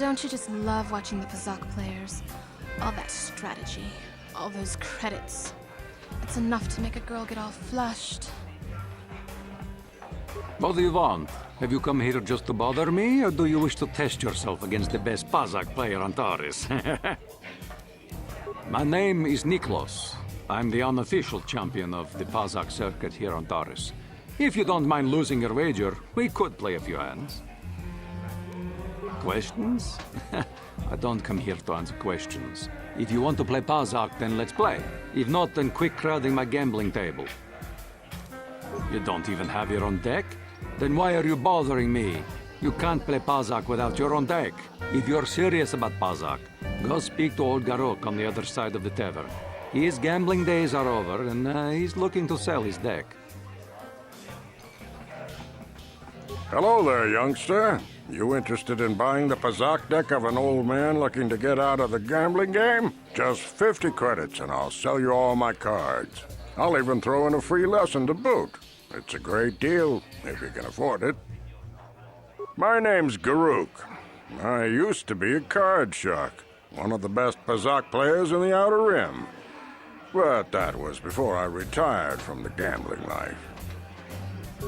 Don't you just love watching the Pazak players? All that strategy, all those credits. It's enough to make a girl get all flushed. What do you want? Have you come here just to bother me, or do you wish to test yourself against the best Pazak player on Taris? My name is Niklos. I'm the unofficial champion of the Pazak circuit here on Taris. If you don't mind losing your wager, we could play a few hands. Questions? I don't come here to answer questions. If you want to play Pazak, then let's play. If not, then quit crowding my gambling table. You don't even have your own deck? Then why are you bothering me? You can't play Pazak without your own deck. If you're serious about Pazak, go speak to old Garok on the other side of the tavern. His gambling days are over, and he's looking to sell his deck. Hello there, youngster. You interested in buying the Pazak deck of an old man looking to get out of the gambling game? Just 50 credits and I'll sell you all my cards. I'll even throw in a free lesson to boot. It's a great deal, if you can afford it. My name's Garuk. I used to be a card shark, one of the best Pazak players in the Outer Rim. But that was before I retired from the gambling life.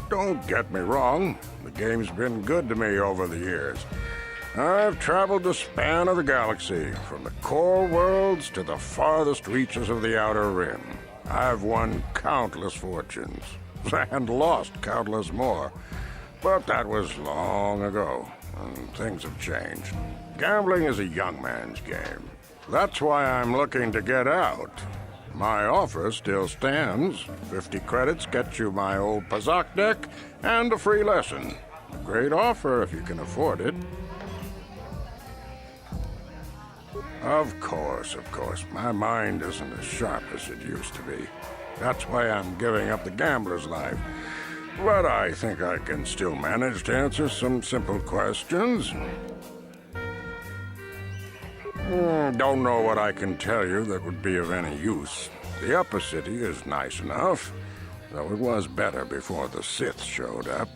Don't get me wrong, the game's been good to me over the years. I've traveled the span of the galaxy, from the core worlds to the farthest reaches of the Outer Rim. I've won countless fortunes, and lost countless more. But that was long ago, and things have changed. Gambling is a young man's game. That's why I'm looking to get out. My offer still stands. 50 credits gets you my old Pazak deck and a free lesson. A great offer if you can afford it. Of course. My mind isn't as sharp as it used to be. That's why I'm giving up the gambler's life. But I think I can still manage to answer some simple questions. Don't know what I can tell you that would be of any use. The upper city is nice enough, though it was better before the Sith showed up.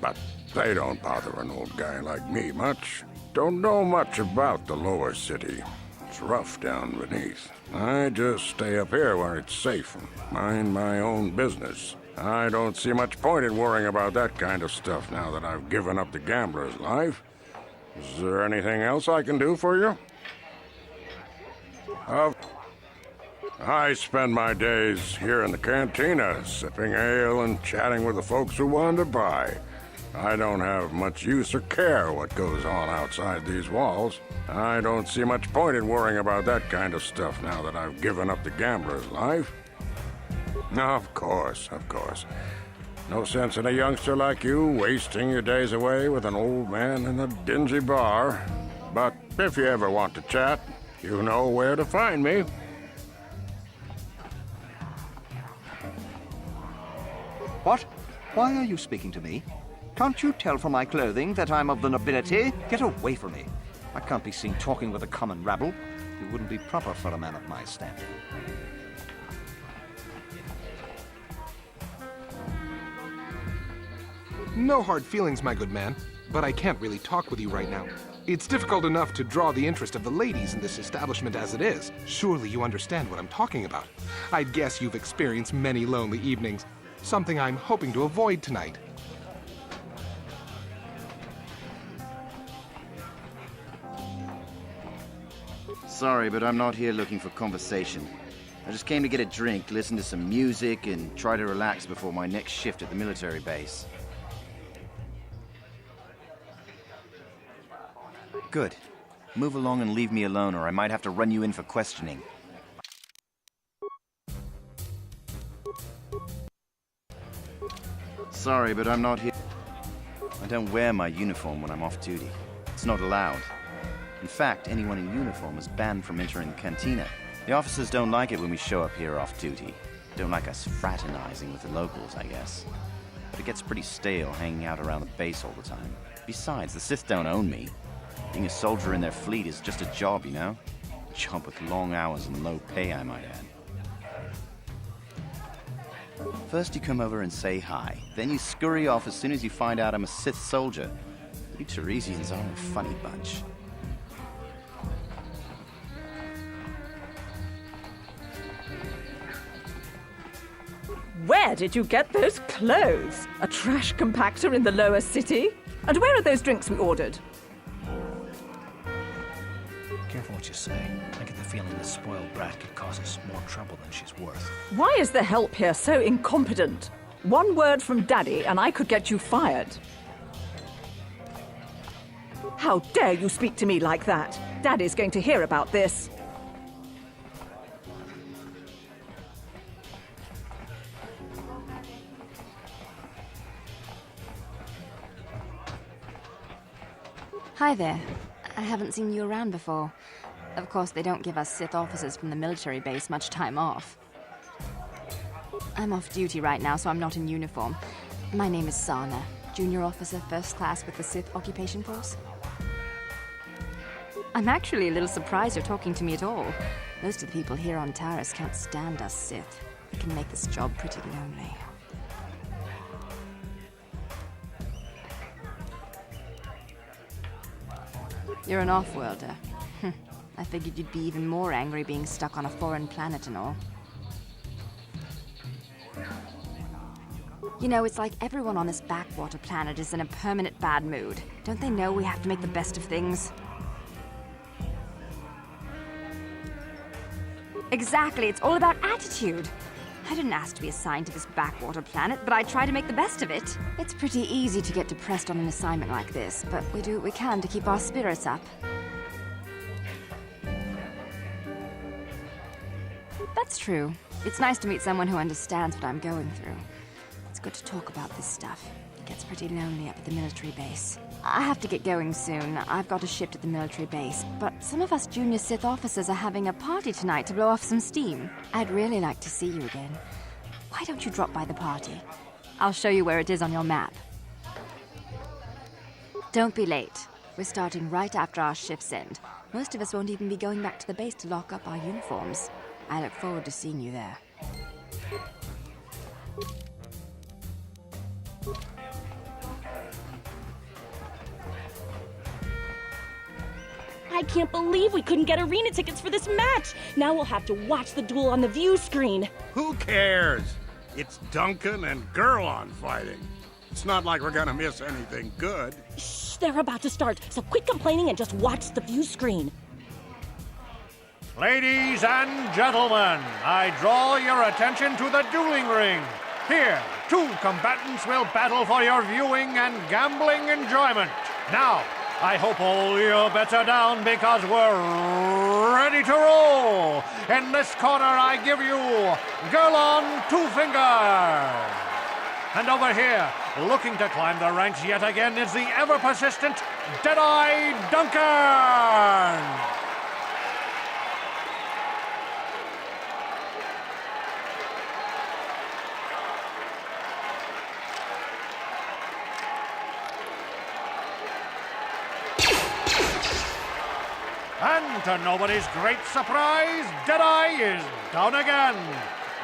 But they don't bother an old guy like me much. Don't know much about the lower city. It's rough down beneath. I just stay up here where it's safe and mind my own business. I don't see much point in worrying about that kind of stuff now that I've given up the gambler's life. Is there anything else I can do for you? I spend my days here in the cantina, sipping ale and chatting with the folks who wander by. I don't have much use or care what goes on outside these walls. I don't see much point in worrying about that kind of stuff now that I've given up the gambler's life. Of course. No sense in a youngster like you wasting your days away with an old man in a dingy bar. But if you ever want to chat, you know where to find me. What? Why are you speaking to me? Can't you tell from my clothing that I'm of the nobility? Get away from me. I can't be seen talking with a common rabble. You wouldn't be proper for a man of my stamp. No hard feelings, my good man, but I can't really talk with you right now. It's difficult enough to draw the interest of the ladies in this establishment as it is. Surely you understand what I'm talking about. I'd guess you've experienced many lonely evenings, something I'm hoping to avoid tonight. Sorry, but I'm not here looking for conversation. I just came to get a drink, listen to some music, and try to relax before my next shift at the military base. Good. Move along and leave me alone, or I might have to run you in for questioning. Sorry, but I'm not here. I don't wear my uniform when I'm off duty. It's not allowed. In fact, anyone in uniform is banned from entering the cantina. The officers don't like it when we show up here off duty. Don't like us fraternizing with the locals, I guess. But it gets pretty stale hanging out around the base all the time. Besides, the Sith don't own me. Being a soldier in their fleet is just a job, you know? A job with long hours and low pay, I might add. First you come over and say hi. Then you scurry off as soon as you find out I'm a Sith soldier. You Teresians are a funny bunch. Where did you get those clothes? A trash compactor in the lower city? And where are those drinks we ordered? Careful what you say. I get the feeling this spoiled brat could cause us more trouble than she's worth. Why is the help here so incompetent? One word from Daddy and I could get you fired. How dare you speak to me like that? Daddy's going to hear about this. Hi there. I haven't seen you around before. Of course, they don't give us Sith officers from the military base much time off. I'm off duty right now, so I'm not in uniform. My name is Sana, junior officer, first class with the Sith occupation force. I'm actually a little surprised you're talking to me at all. Most of the people here on Taris can't stand us Sith. It can make this job pretty lonely. You're an off-worlder. I figured you'd be even more angry being stuck on a foreign planet and all. You know, it's like everyone on this backwater planet is in a permanent bad mood. Don't they know we have to make the best of things? Exactly, it's all about attitude. I didn't ask to be assigned to this backwater planet, but I try to make the best of it. It's pretty easy to get depressed on an assignment like this, but we do what we can to keep our spirits up. That's true. It's nice to meet someone who understands what I'm going through. It's good to talk about this stuff. It gets pretty lonely up at the military base. I have to get going soon. I've got a shift at the military base, but some of us junior Sith officers are having a party tonight to blow off some steam. I'd really like to see you again. Why don't you drop by the party? I'll show you where it is on your map. Don't be late. We're starting right after our shifts end. Most of us won't even be going back to the base to lock up our uniforms. I look forward to seeing you there. I can't believe we couldn't get arena tickets for this match. Now we'll have to watch the duel on the view screen. Who cares? It's Duncan and Gurlon fighting. It's not like we're gonna miss anything good. Shh, they're about to start, so quit complaining and just watch the view screen. Ladies and gentlemen, I draw your attention to the dueling ring. Here, two combatants will battle for your viewing and gambling enjoyment. Now, I hope all your bets are down because we're ready to roll. In this corner, I give you Gurlon Two Fingers. And over here, looking to climb the ranks yet again, is the ever-persistent Deadeye Duncan. And to nobody's great surprise, Deadeye is down again.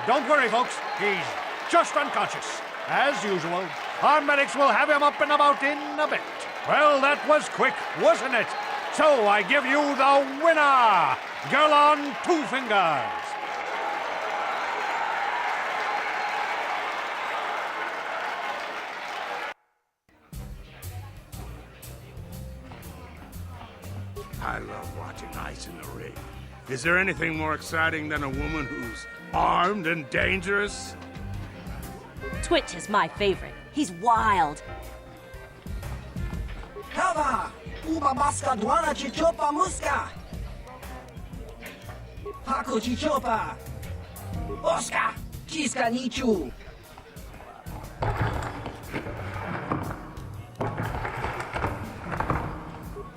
Don't worry, folks. He's just unconscious. As usual, our medics will have him up and about in a bit. Well, that was quick, wasn't it? So I give you the winner, Gurlon Two Fingers. I love watching ice in the ring. Is there anything more exciting than a woman who's armed and dangerous? Twitch is my favorite. He's wild. Kava! Uba baska dwana chichopa muska! Haku chichopa! Oska! Kiska nichu!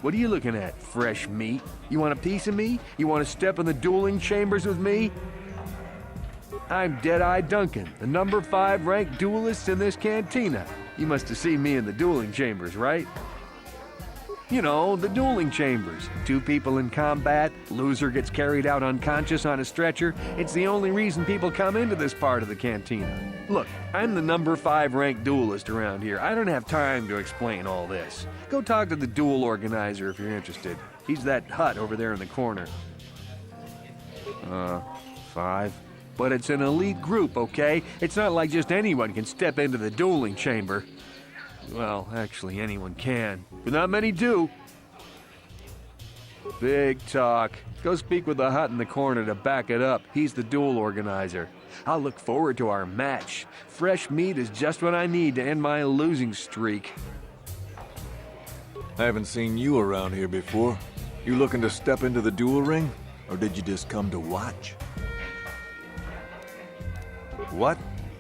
What are you looking at, fresh meat? You want a piece of me? You want to step in the dueling chambers with me? I'm Deadeye Duncan, the number 5 ranked duelist in this cantina. You must have seen me in the dueling chambers, right? You know, the dueling chambers. 2 people in combat, loser gets carried out unconscious on a stretcher. It's the only reason people come into this part of the cantina. Look, I'm the number 5 ranked duelist around here. I don't have time to explain all this. Go talk to the duel organizer if you're interested. He's that hut over there in the corner. 5? but it's an elite group, okay? It's not like just anyone can step into the dueling chamber. Well, actually, anyone can, but not many do. Big talk. Go speak with the hut in the corner to back it up. He's the duel organizer. I'll look forward to our match. Fresh meat is just what I need to end my losing streak. I haven't seen you around here before. You looking to step into the duel ring? Or did you just come to watch? What?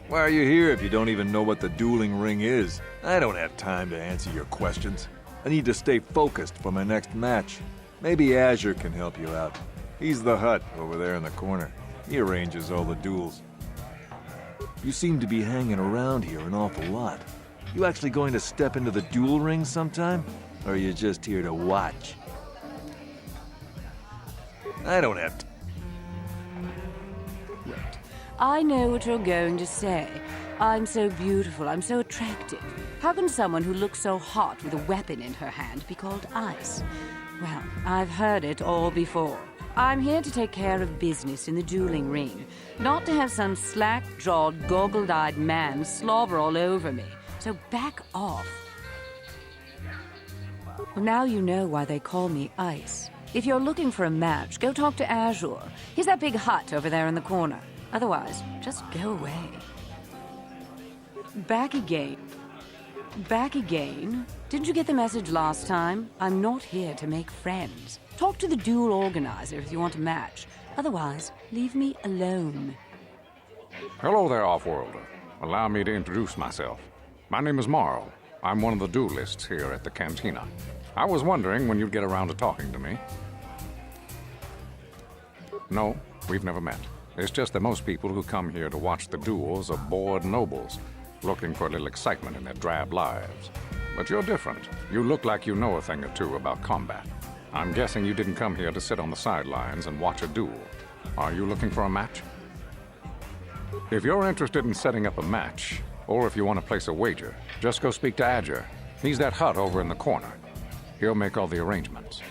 Why are you here if you don't even know what the dueling ring is? I don't have time to answer your questions. I need to stay focused for my next match. Maybe Azure can help you out. He's the hut over there in the corner. He arranges all the duels. You seem to be hanging around here an awful lot. You actually going to step into the duel ring sometime? Or are you just here to watch? I don't have to. I know what you're going to say. I'm so beautiful, I'm so attractive. How can someone who looks so hot with a weapon in her hand be called Ice? Well, I've heard it all before. I'm here to take care of business in the dueling ring, not to have some slack-jawed, goggled-eyed man slobber all over me. So back off. Well, now you know why they call me Ice. If you're looking for a match, go talk to Azure. He's that big hut over there in the corner. Otherwise, just go away. Back again. Back again? Didn't you get the message last time? I'm not here to make friends. Talk to the duel organizer if you want a match. Otherwise, leave me alone. Hello there, Offworlder. Allow me to introduce myself. My name is Marl. I'm one of the duelists here at the Cantina. I was wondering when you'd get around to talking to me. No, we've never met. It's just that most people who come here to watch the duels are bored nobles, looking for a little excitement in their drab lives. But you're different. You look like you know a thing or two about combat. I'm guessing you didn't come here to sit on the sidelines and watch a duel. Are you looking for a match? If you're interested in setting up a match, or if you want to place a wager, just go speak to Azure. He's that hut over in the corner. He'll make all the arrangements.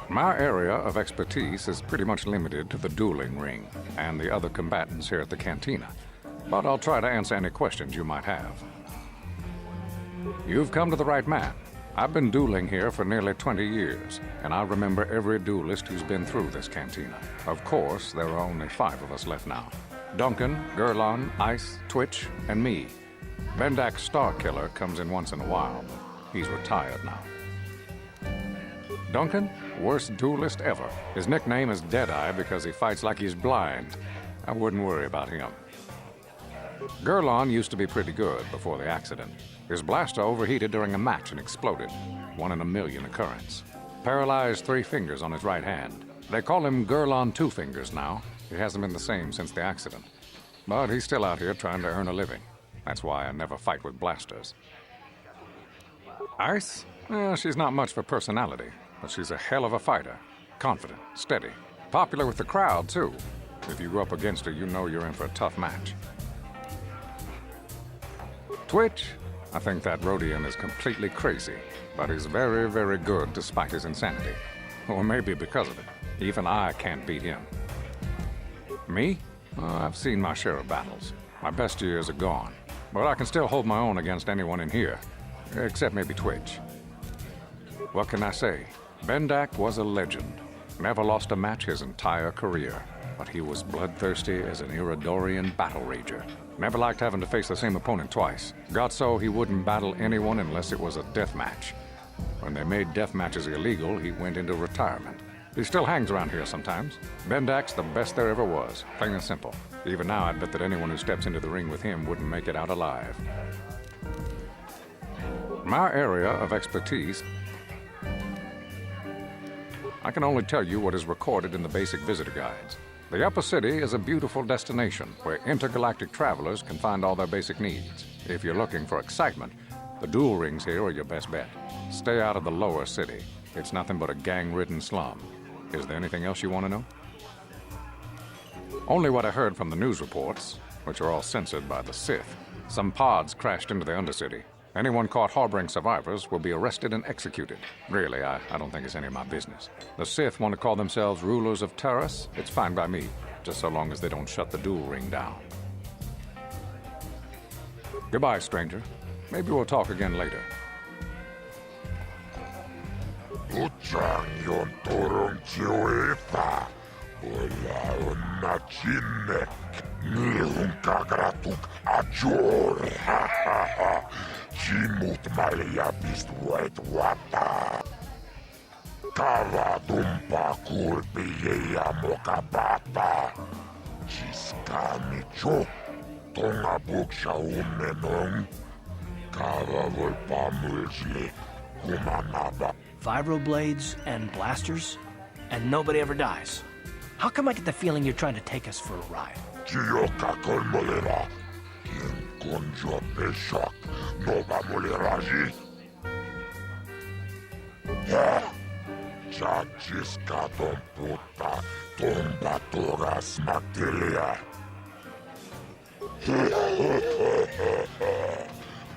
My area of expertise is pretty much limited to the dueling ring and the other combatants here at the Cantina, but I'll try to answer any questions you might have. You've come to the right man. I've been dueling here for nearly 20 years, and I remember every duelist who's been through this Cantina. Of course, there are only 5 of us left now. Duncan, Gurlon, Ice, Twitch, and me. Bendak Starkiller comes in once in a while, but he's retired now. Duncan, worst duelist ever. His nickname is Deadeye because he fights like he's blind. I wouldn't worry about him. Gurlon used to be pretty good before the accident. His blaster overheated during a match and exploded. 1 in a million occurrence. Paralyzed 3 fingers on his right hand. They call him Gurlon Two Fingers now. He hasn't been the same since the accident. But he's still out here trying to earn a living. That's why I never fight with blasters. Ice? Well, she's not much for personality, but she's a hell of a fighter. Confident, steady, popular with the crowd, too. If you go up against her, you know you're in for a tough match. Twitch? I think that Rhodian is completely crazy, but he's very, very good despite his insanity. Or maybe because of it. Even I can't beat him. Me? I've seen my share of battles. My best years are gone, but I can still hold my own against anyone in here, except maybe Twitch. What can I say? Bendak was a legend. Never lost a match his entire career, but he was bloodthirsty as an Iridorian battle rager. Never liked having to face the same opponent twice. Got so he wouldn't battle anyone unless it was a death match. When they made death matches illegal, he went into retirement. He still hangs around here sometimes. Bendak's the best there ever was, plain and simple. Even now, I'd bet that anyone who steps into the ring with him wouldn't make it out alive. My area of expertise, I can only tell you what is recorded in the basic visitor guides. The Upper City is a beautiful destination where intergalactic travelers can find all their basic needs. If you're looking for excitement, the duel rings here are your best bet. Stay out of the Lower City. It's nothing but a gang-ridden slum. Is there anything else you want to know? Only what I heard from the news reports, which are all censored by the Sith. Some pods crashed into the Undercity. Anyone caught harboring survivors will be arrested and executed. Really, I don't think it's any of my business. The Sith want to call themselves rulers of Taurus. It's fine by me. just so long as they don't shut the duel ring down. Goodbye, stranger. Maybe we'll talk again later. Utsang turun ciuita. Olla onna sinne. Nihun kakratuk ajor. Simut malja pistuet wata. Kava tumpa kulpi ja mokapata. Siskani cho. Tonga buksa unnenon. Kava vol pamulsli. Kumanava. Vibroblades and blasters, and nobody ever dies. How come I get the feeling you're trying to take us for a ride? Joka kolmolera. Kien konjo pesak. Nova moleraji. Chachis katon puta. Tomba toras materia.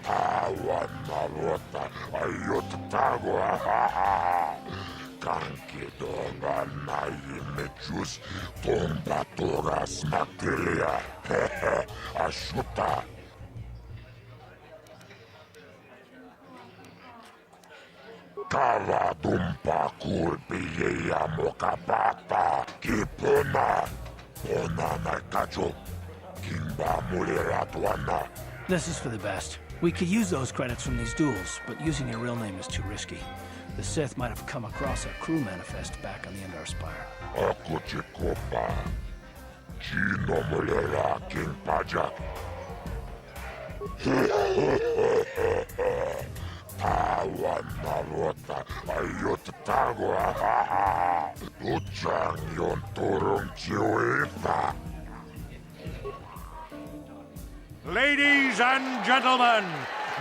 Awan malota ayot tago. Kanki doga naimechus. Tomba toras materia. Ashuta. Kava tumpa kulpi ja mokapata. Kipona. Pona naikacho. Kimba mulera tuana. This is for the best. We could use those credits from these duels, but using your real name is too risky. The Sith might have come across our crew manifest back on the Endar Spire. Aku cikopa. Chino mulera king pajak. Awan narota ayot tago. Utsang yon turun ciuita. Ladies and gentlemen,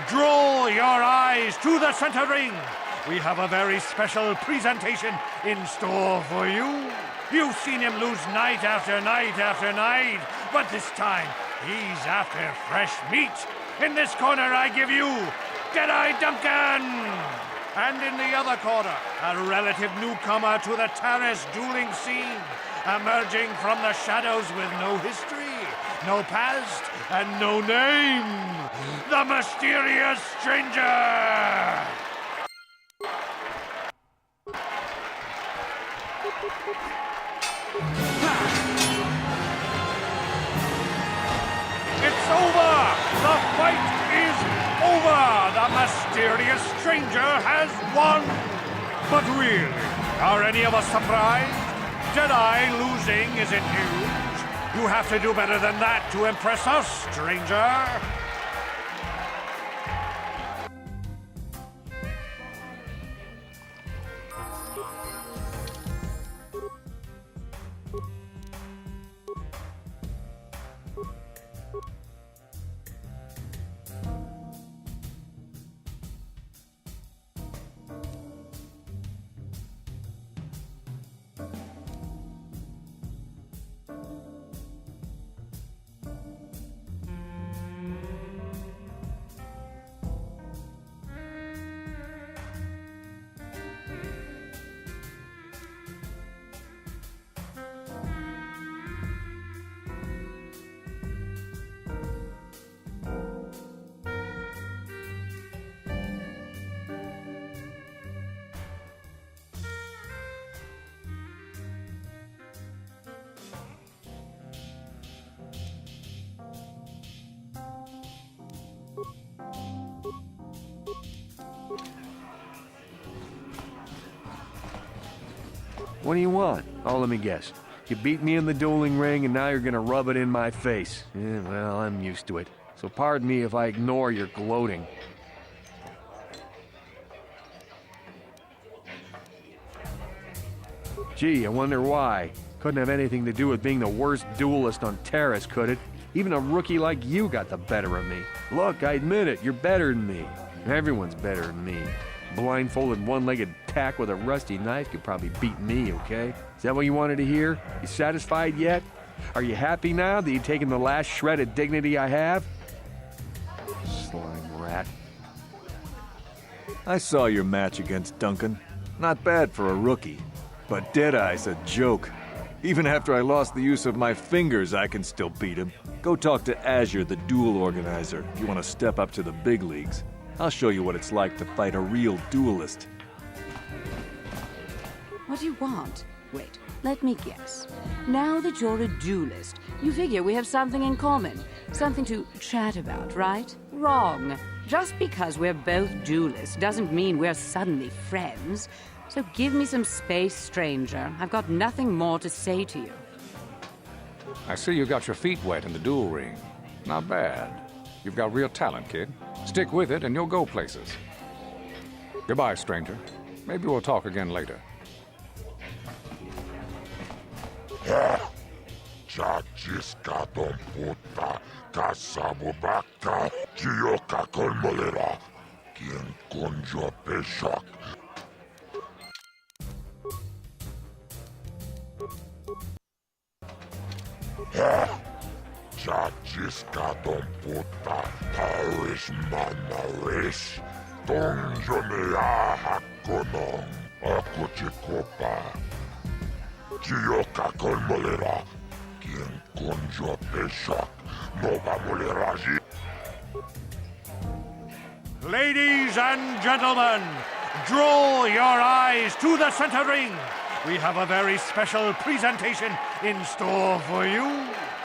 draw your eyes to the center ring. We have a very special presentation in store for you. You've seen him lose night after night after night, but this time he's after fresh meat. In this corner, I give you Deadeye Duncan! And in the other corner, a relative newcomer to the terrace dueling scene, emerging from the shadows with no history, no past, and no name, the mysterious stranger! It's over! The fight is over! The mysterious stranger has won! But really, are any of us surprised? Deadeye losing isn't huge. You have to do better than that to impress us, stranger. What do you want? Oh, let me guess. You beat me in the dueling ring, and now you're gonna rub it in my face. Yeah, well, I'm used to it. So pardon me if I ignore your gloating. Gee, I wonder why. Couldn't have anything to do with being the worst duelist on Terrace, could it? Even a rookie like you got the better of me. Look, I admit it, you're better than me. Everyone's better than me. Blindfolded, one-legged tack with a rusty knife could probably beat me, okay? Is that what you wanted to hear? You satisfied yet? Are you happy now that you've taken the last shred of dignity I have? Slime rat. I saw your match against Duncan. Not bad for a rookie. But Deadeye's a joke. Even after I lost the use of my fingers, I can still beat him. Go talk to Azure, the duel organizer, if you want to step up to the big leagues. I'll show you what it's like to fight a real duelist. What do you want? Wait, let me guess. Now that you're a duelist, you figure we have something in common. Something to chat about, right? Wrong. Just because we're both duelists doesn't mean we're suddenly friends. So give me some space, stranger. I've got nothing more to say to you. I see you got your feet wet in the duel ring. Not bad. You've got real talent, kid. Stick with it and you'll go places. Goodbye, stranger. Maybe we'll talk again later. Chachiskaton puta, kasabubaka, chioka kolmolera, quien conjo peshak. Chachiskaton puta, parish manarish, tonjonea hakonong, akuchikopa. Chioka kolmolera, quien conjo peshak, no vamoleraji. Ladies and gentlemen, draw your eyes to the center ring. We have a very special presentation in store for you.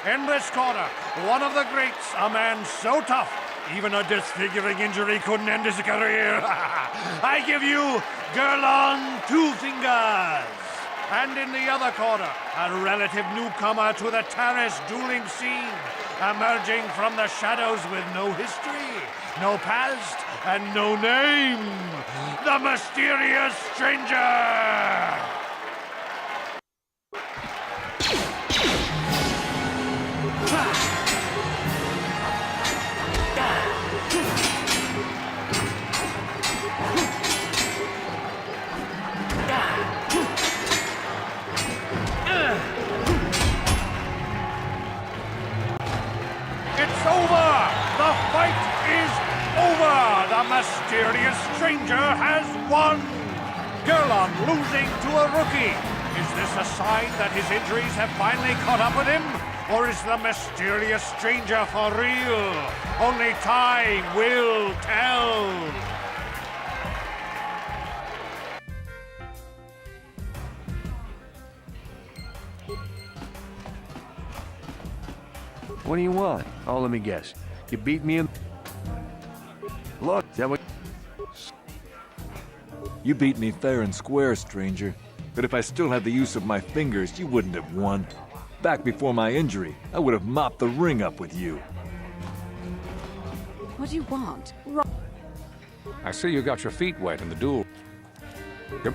In this corner, one of the greats, a man so tough, even a disfiguring injury couldn't end his career. I give you Gerlon Two Fingers. And in the other corner, a relative newcomer to the terrace dueling scene, emerging from the shadows with no history, no past, and no name, the mysterious stranger! It's over! The fight is over! The mysterious stranger has won! Gerlon losing to a rookie. Is this a sign that his injuries have finally caught up with him? Or is the mysterious stranger for real? Only time will tell. What do you want? Oh, let me guess. You beat me in... Look, is that what... You beat me fair and square, stranger. But if I still had the use of my fingers, you wouldn't have won. Back before my injury, I would have mopped the ring up with you. What do you want? I see you got your feet wet in the duel. Yep.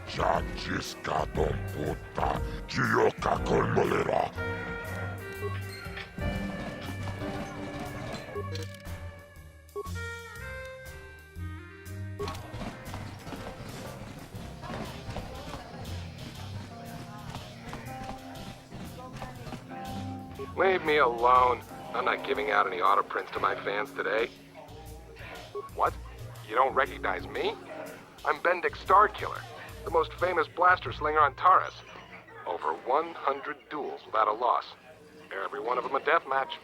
Chachiskaton puta, chioka kolmolera. Leave me alone. I'm not giving out any auto prints to my fans today. What? You don't recognize me? I'm Bendik Starkiller, the most famous blaster slinger on Taurus. Over 100 duels without a loss. Every one of them a death match.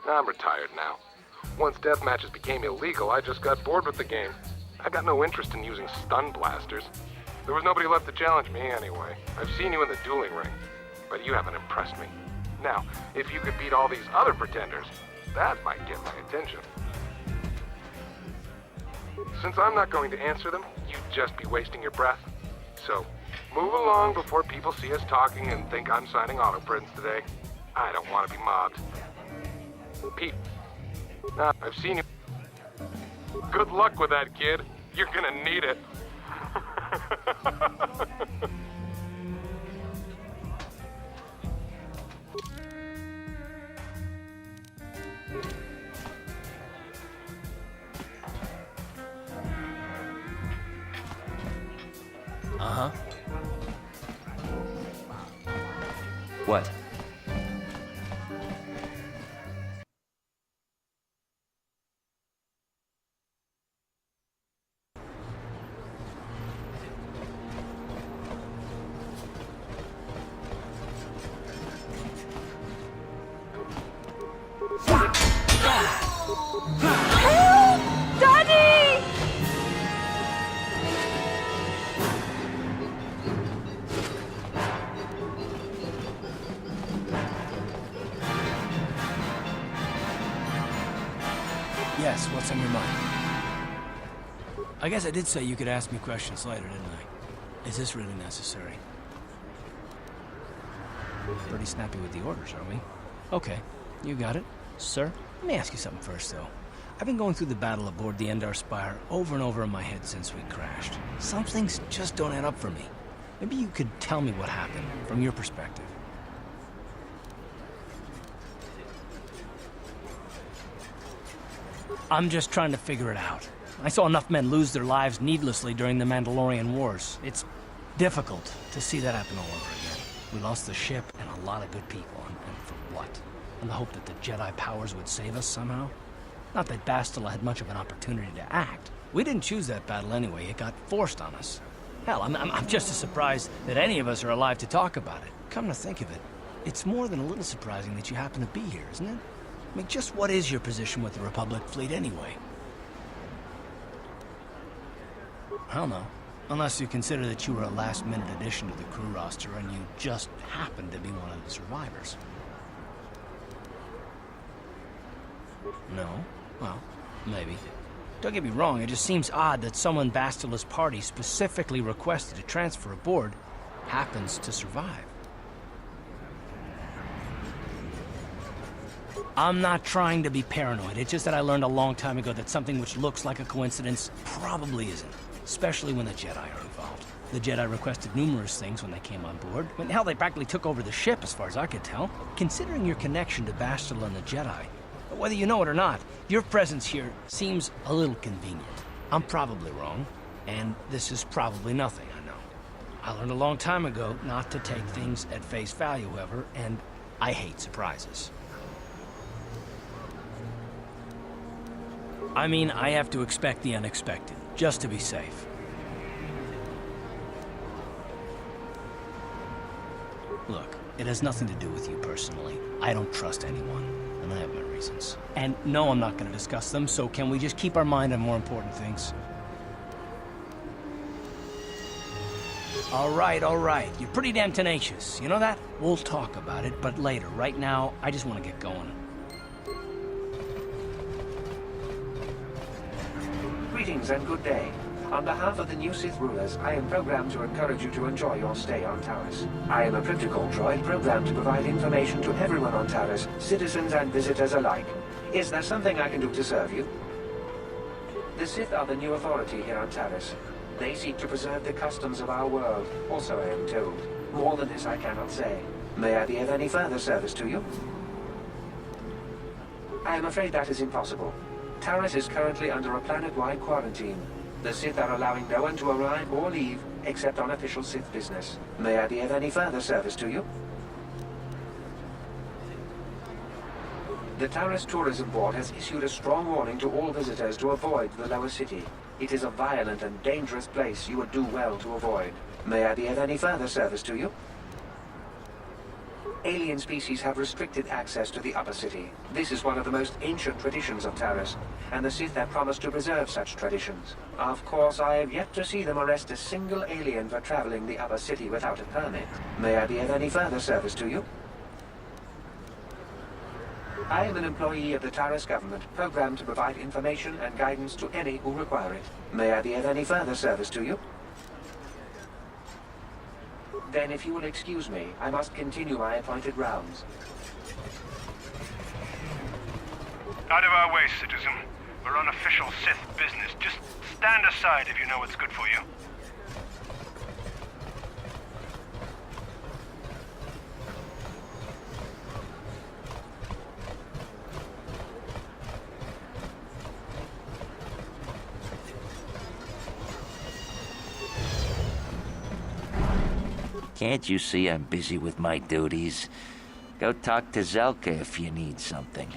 I'm retired now. Once death matches became illegal, I just got bored with the game. I got no interest in using stun blasters. There was nobody left to challenge me anyway. I've seen you in the dueling ring, but you haven't impressed me. Now, if you could beat all these other pretenders, that might get my attention. Since I'm not going to answer them, you'd just be wasting your breath. So, move along before people see us talking and think I'm signing auto prints today. I don't want to be mobbed. Pete, I've seen you. Good luck with that, kid. You're gonna need it. Uh-huh. What? Help! Daddy! Yes, what's on your mind? I guess I did say you could ask me questions later, didn't I? Is this really necessary? Pretty snappy with the orders, are we? Okay, you got it. Sir, let me ask you something first, though. I've been going through the battle aboard the Endar Spire over and over in my head since we crashed. Some things just don't add up for me. Maybe you could tell me what happened, from your perspective. I'm just trying to figure it out. I saw enough men lose their lives needlessly during the Mandalorian Wars. It's difficult to see that happen all over again. We lost the ship and a lot of good people, and for what? In the hope that the Jedi powers would save us somehow? Not that Bastila had much of an opportunity to act. We didn't choose that battle anyway, it got forced on us. Hell, I'm just as surprised that any of us are alive to talk about it. Come to think of it, it's more than a little surprising that you happen to be here, isn't it? I mean, just what is your position with the Republic fleet anyway? I don't know. Unless you consider that you were a last-minute addition to the crew roster and you just happened to be one of the survivors. No? Well, maybe. Don't get me wrong, it just seems odd that someone Bastila's party specifically requested to transfer aboard happens to survive. I'm not trying to be paranoid, it's just that I learned a long time ago that something which looks like a coincidence probably isn't. Especially when the Jedi are involved. The Jedi requested numerous things when they came on board. I mean, hell, they practically took over the ship, as far as I could tell. Considering your connection to Bastila and the Jedi, whether you know it or not, your presence here seems a little convenient. I'm probably wrong, and this is probably nothing, I know. I learned a long time ago not to take things at face value, however, and I hate surprises. I mean, I have to expect the unexpected, just to be safe. Look, it has nothing to do with you personally. I don't trust anyone, and I have my reasons. And no, I'm not going to discuss them, so can we just keep our mind on more important things? All right, you're pretty damn tenacious, you know that? We'll talk about it, but later. Right now, I just want to get going. Greetings and good day. On behalf of the new Sith rulers, I am programmed to encourage you to enjoy your stay on Taris. I am a protocol droid programmed to provide information to everyone on Taris, citizens and visitors alike. Is there something I can do to serve you? The Sith are the new authority here on Taris. They seek to preserve the customs of our world, also I am told. More than this I cannot say. May I be of any further service to you? I am afraid that is impossible. Taris is currently under a planet-wide quarantine. The Sith are allowing no one to arrive or leave, except on official Sith business. May I be of any further service to you? The Taris Tourism Board has issued a strong warning to all visitors to avoid the lower city. It is a violent and dangerous place you would do well to avoid. May I be of any further service to you? Alien species have restricted access to the upper city. This is one of the most ancient traditions of Taris, and the Sith have promised to preserve such traditions. Of course, I have yet to see them arrest a single alien for traveling the upper city without a permit. May I be of any further service to you? I am an employee of the Taris government, programmed to provide information and guidance to any who require it. May I be of any further service to you? Then, if you will excuse me, I must continue my appointed rounds. Out of our way, citizen. We're on official Sith business. Just stand aside if you know what's good for you. Can't you see I'm busy with my duties? Go talk to Zelka if you need something.